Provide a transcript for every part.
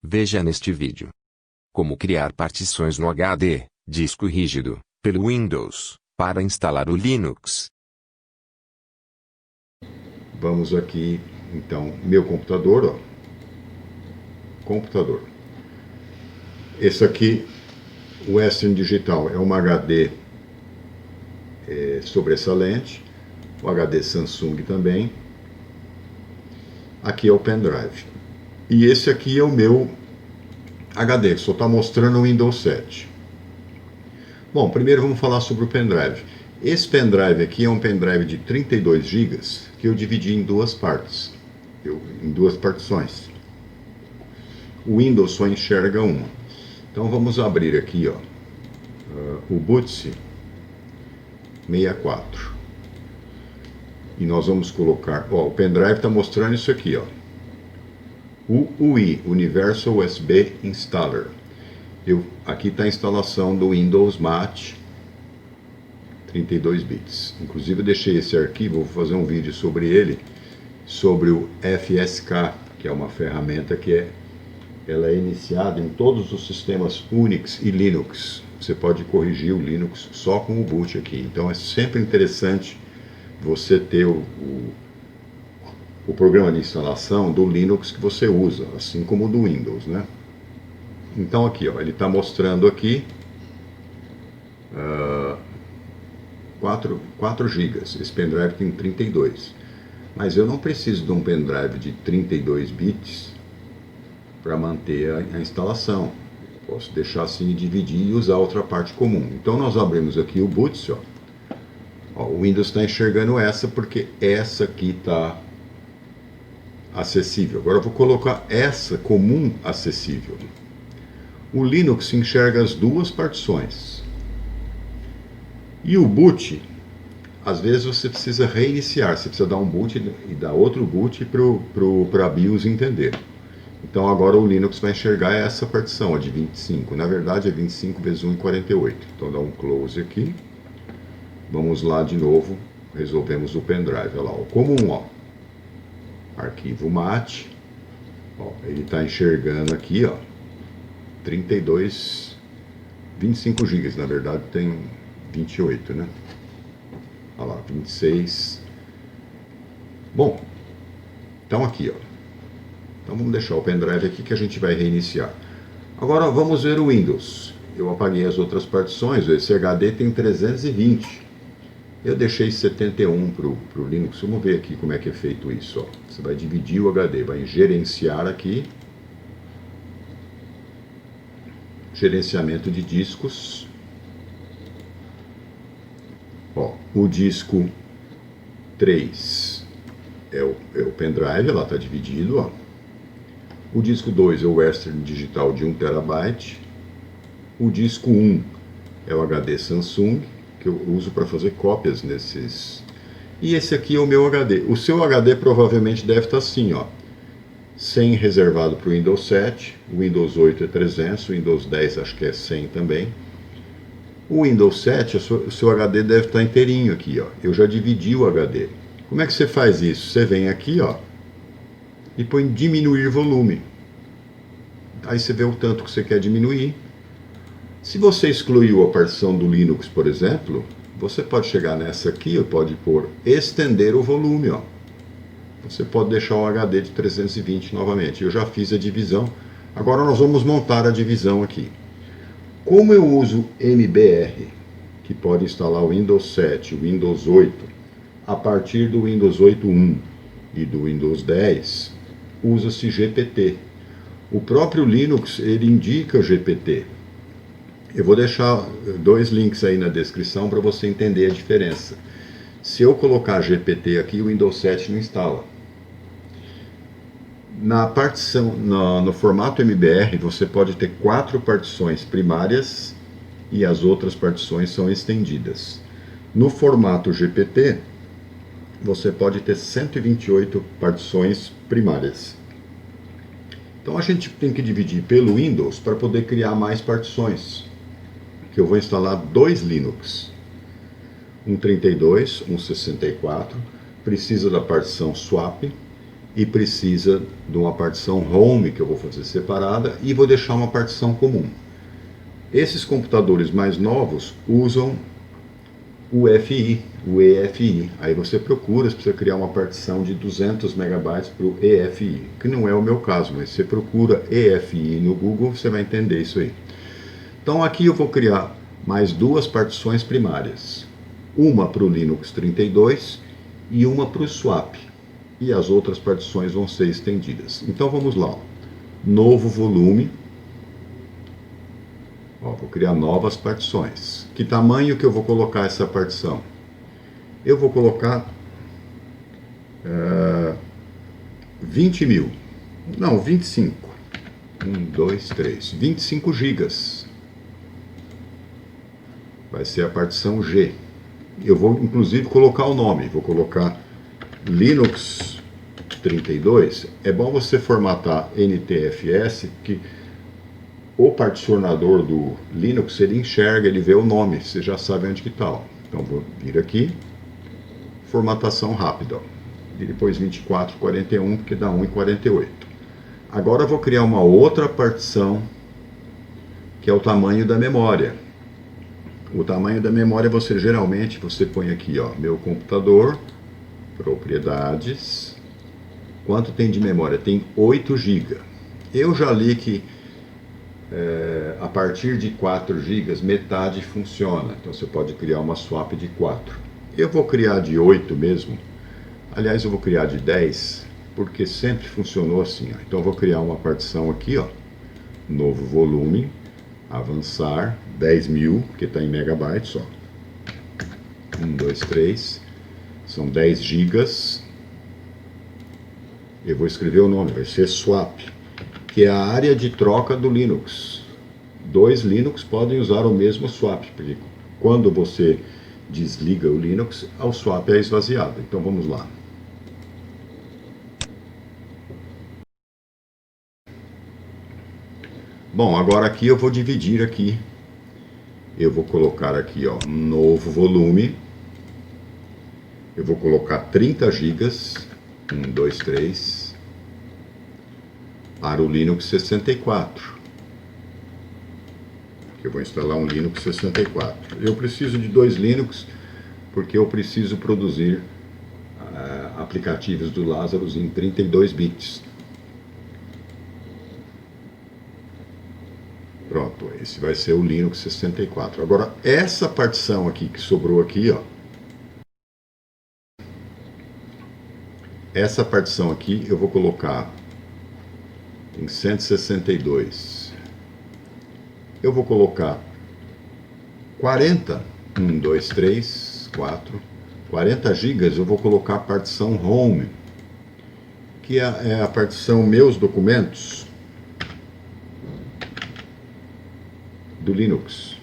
Veja neste vídeo como criar partições no HD, disco rígido, pelo Windows, para instalar o Linux. Vamos aqui, então, meu computador, ó. Computador. Esse aqui, o Western Digital, é uma HD sobressalente, o HD Samsung também. Aqui é o pendrive. E esse aqui é o meu HD, que só está mostrando o Windows 7. Bom, primeiro vamos falar sobre o pendrive. Esse pendrive aqui é um pendrive de 32 GB que eu dividi em duas partes, em duas partições. O Windows só enxerga uma. Então vamos abrir aqui, ó, o Bootse 64. E nós vamos colocar, ó, o pendrive está mostrando isso aqui, ó. O UI, Universal USB Installer. Aqui está a instalação do Windows Mate 32 bits. Inclusive eu deixei esse arquivo, vou fazer um vídeo sobre ele, sobre o FSK, que é uma ferramenta que ela é iniciada em todos os sistemas Unix e Linux. Você pode corrigir o Linux só com o boot aqui. Então é sempre interessante você ter o programa de instalação do Linux que você usa, assim como o do Windows, né? Então aqui, ó, ele está mostrando aqui 4 GB. Esse pendrive tem 32. Mas eu não preciso de um pendrive de 32 bits para manter a instalação. Posso deixar assim, dividir e usar outra parte comum. Então nós abrimos aqui o Bootse, ó. O Windows está enxergando essa porque essa aqui está acessível. Agora eu vou colocar essa comum acessível. O Linux enxerga as duas partições. E o boot, às vezes você precisa reiniciar, você precisa dar um boot e dar outro boot para a BIOS entender. Então agora o Linux vai enxergar essa partição, a de 25. Na verdade é 25 vezes 1 e 48. Então dá um close aqui. Vamos lá de novo, resolvemos o pendrive. Olha lá, o comum, ó. Arquivo mate. Ó, ele está enxergando aqui, ó. 25 GB, na verdade tem 28, né? Olha lá, 26. Bom, então aqui, ó. Então vamos deixar o pendrive aqui que a gente vai reiniciar. Agora vamos ver o Windows. Eu apaguei as outras partições, esse HD tem 320. Eu deixei 71 para o Linux. Vamos ver aqui como é que é feito isso, ó. Você vai dividir o HD, vai gerenciar aqui. Gerenciamento de discos. Ó, o disco 3 é o pendrive, lá está dividido, ó. O disco 2 é o Western Digital de 1 TB. O disco 1 é o HD Samsung, que eu uso para fazer cópias nesses. E esse aqui é o meu HD. O seu HD provavelmente deve estar assim, ó. 100 reservado para o Windows 7, o Windows 8 é 300, o Windows 10 acho que é 100 também. O Windows 7, o seu HD deve estar inteirinho aqui, ó. Eu já dividi o HD. Como é que você faz isso? Você vem aqui, ó, e põe diminuir volume. Aí você vê o tanto que você quer diminuir. Se você excluiu a partição do Linux, por exemplo, você pode chegar nessa aqui, ou pode pôr estender o volume, ó. Você pode deixar o HD de 320 novamente. Eu já fiz a divisão. Agora nós vamos montar a divisão aqui. Como eu uso MBR, que pode instalar o Windows 7, o Windows 8, a partir do Windows 8.1 e do Windows 10, usa-se GPT. O próprio Linux, ele indica o GPT. Eu vou deixar 2 links aí na descrição para você entender a diferença. Se eu colocar GPT aqui, o Windows 7 não instala. Na partição, no formato MBR, você pode ter 4 partições primárias e as outras partições são estendidas. No formato GPT, você pode ter 128 partições primárias. Então a gente tem que dividir pelo Windows para poder criar mais partições. Que eu vou instalar 2 Linux. Um 32, um 64, precisa da partição swap, e precisa de uma partição home, que eu vou fazer separada, e vou deixar uma partição comum. Esses computadores mais novos usam o EFI. Aí você procura, se precisa criar uma partição de 200 megabytes para o EFI, que não é o meu caso, mas você procura EFI no Google, você vai entender isso aí. Então aqui eu vou criar mais duas partições primárias, uma para o Linux 32 e uma para o swap, e as outras partições vão ser estendidas. Então vamos lá, novo volume. Vou criar novas partições. Que tamanho que eu vou colocar essa partição? Eu vou colocar 20 mil. Não, 25. 25 gigas. Vai ser a partição G. Eu vou inclusive colocar o nome. Vou colocar Linux 32. É bom você formatar NTFS, que o particionador do Linux, ele enxerga, ele vê o nome, você já sabe onde que está. Então vou vir aqui, formatação rápida, e depois 2441, porque dá 1,48. Agora eu vou criar uma outra partição, que é o tamanho da memória. O tamanho da memória geralmente você põe aqui, ó, meu computador, propriedades, quanto tem de memória? Tem 8 GB. Eu já li que a partir de 4 GB, metade funciona. Então você pode criar uma swap de 4. Eu vou criar de 8 mesmo. Aliás, eu vou criar de 10, porque sempre funcionou assim. Então eu vou criar uma partição aqui, ó, novo volume, avançar, 10.000, que está em megabytes, ó. 1, 2, 3, são 10 gigas. Eu vou escrever o nome, vai ser swap, que é a área de troca do Linux. Dois Linux podem usar o mesmo swap, porque quando você desliga o Linux, o swap é esvaziado. Então vamos lá. Bom, agora aqui eu vou dividir aqui. Eu vou colocar aqui, ó, novo volume. Eu vou colocar 30 gigas. 1, 2, 3. Para o Linux 64. Eu vou instalar um Linux 64. Eu preciso de 2 Linux, porque eu preciso produzir aplicativos do Lazarus em 32 bits. Pronto, esse vai ser o Linux 64. Agora, essa partição aqui que sobrou aqui, ó. Essa partição aqui eu vou colocar em 162. Eu vou colocar 40, 1, 2, 3, 4, 40 gigas, eu vou colocar a partição home, que é a partição meus documentos do Linux.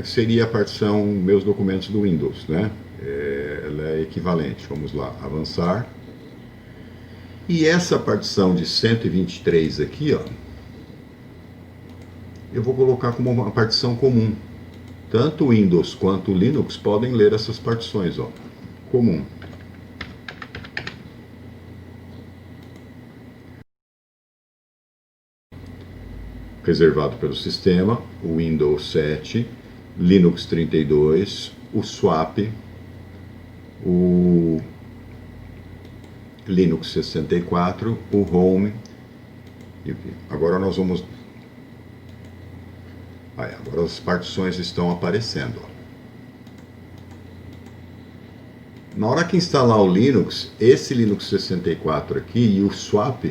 Seria a partição meus documentos do Windows, né? Ela é equivalente. Vamos lá, avançar. E essa partição de 123 aqui, ó, eu vou colocar como uma partição comum. Tanto o Windows quanto o Linux podem ler essas partições, ó, comum. Reservado pelo sistema, o Windows 7, Linux 32, o swap, o Linux 64, o home. Agora nós vamos... agora as partições estão aparecendo. Na hora que instalar o Linux, esse Linux 64 aqui e o swap,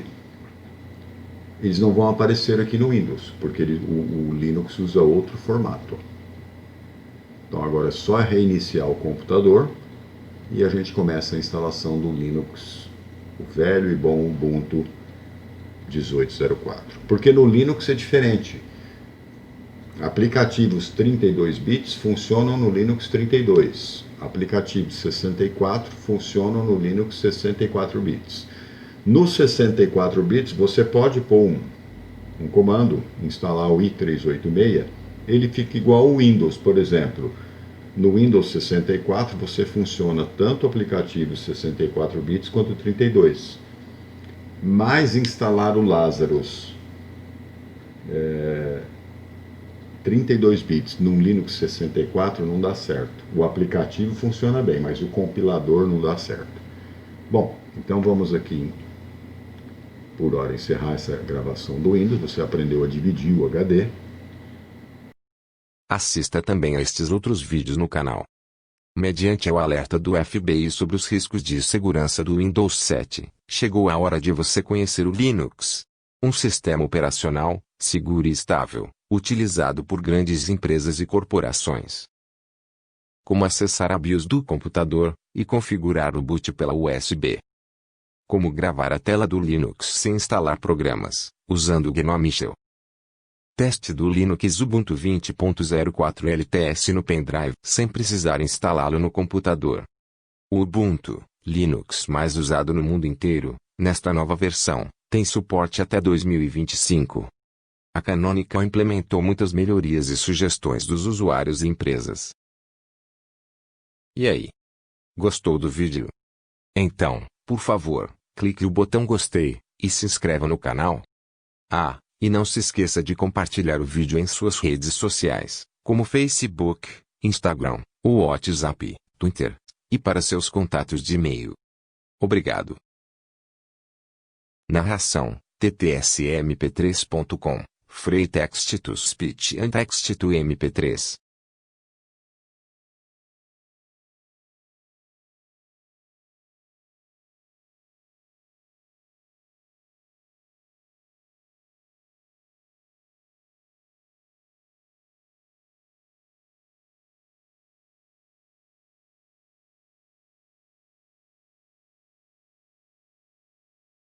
eles não vão aparecer aqui no Windows, porque o Linux usa outro formato. Então agora é só reiniciar o computador e a gente começa a instalação do Linux, o velho e bom Ubuntu 18.04. Porque no Linux é diferente. Aplicativos 32 bits funcionam no Linux 32. Aplicativos 64 funcionam no Linux 64 bits. Nos 64 bits você pode pôr um comando, instalar o i386, ele fica igual ao Windows, por exemplo. No Windows 64 você funciona tanto aplicativos 64 bits quanto 32. mais instalar o Lazarus 32 bits num Linux 64 não dá certo. O aplicativo funciona bem, mas o compilador não dá certo. Bom, então vamos aqui, por hora, encerrar essa gravação do Windows. Você aprendeu a dividir o HD. Assista também a estes outros vídeos no canal. Mediante o alerta do FBI sobre os riscos de segurança do Windows 7, chegou a hora de você conhecer o Linux. Um sistema operacional, seguro e estável, utilizado por grandes empresas e corporações. Como acessar a BIOS do computador e configurar o boot pela USB. Como gravar a tela do Linux sem instalar programas, usando o GNOME Shell. Teste do Linux Ubuntu 20.04 LTS no pendrive sem precisar instalá-lo no computador. O Ubuntu, Linux mais usado no mundo inteiro, nesta nova versão, tem suporte até 2025. A Canonical implementou muitas melhorias e sugestões dos usuários e empresas. E aí? Gostou do vídeo? Então, por favor, clique no botão gostei e se inscreva no canal. E não se esqueça de compartilhar o vídeo em suas redes sociais, como Facebook, Instagram, ou WhatsApp, Twitter, e para seus contatos de e-mail. Obrigado. Narração, ttsmp3.com, Free Text to Speech and Text to MP3.